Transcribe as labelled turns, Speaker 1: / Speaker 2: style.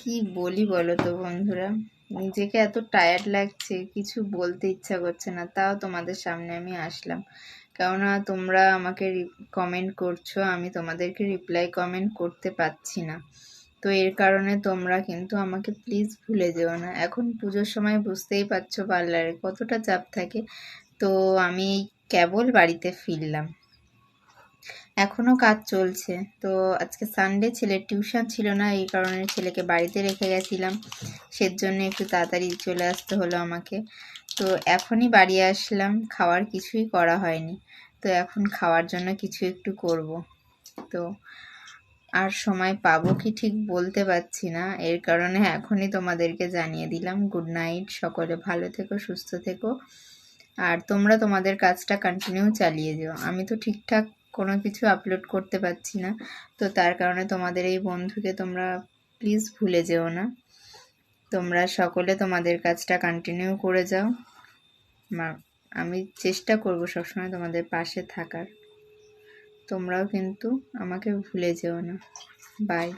Speaker 1: কি বলি বলো তো বন্ধুরা, নিজেকে এত টায়ার্ড লাগছে, কিছু বলতে ইচ্ছা করছে না, তাও তোমাদের সামনে আমি আসলাম। কেননা তোমরা আমাকে কমেন্ট করছো, আমি তোমাদেরকে রিপ্লাই কমেন্ট করতে পারছি না। তো এর কারণে তোমরা কিন্তু আমাকে প্লিজ ভুলে যেও না। এখন পুজোর সময় বুঝতেই পারছো পার্লারে কতটা চাপ থাকে। তো আমি কেবল বাড়িতে ফিরলাম, এখনো কাজ চলছে। তো আজকে সানডে, ছেলের টিউশন ছিল না, এই কারণে ছেলেকে বাড়িতে রেখে গেছিলাম, সেজন্য একটু তাড়াতাড়ি চলে আসতে হলো আমাকে। তো এখনই বাড়ি আসলাম, খাওয়ার কিছুই করা হয়নি। তো এখন খাওয়ার জন্য কিছু একটু করব। তো আর সময় পাবো কি ঠিক বলতে পারছি না, এর কারণে এখনই তোমাদেরকে জানিয়ে দিলাম। গুড নাইট, সকলে ভালো থেকো, সুস্থ থেকো। আর তোমরা তোমাদের কাজটা কন্টিনিউ চালিয়ে যেও। আমি তো ঠিকঠাক কোনো কিছু আপলোড করতে পারছি না, তো তার কারণে তোমাদের এই বন্ধুকে তোমরা প্লিজ ভুলে যেও না। তোমরা সকলে তোমাদের কাজটা কন্টিনিউ করে যাও। আমি চেষ্টা করব সবসময় তোমাদের পাশে থাকার। তোমরাও কিন্তু আমাকে ভুলে যেও না। বাই।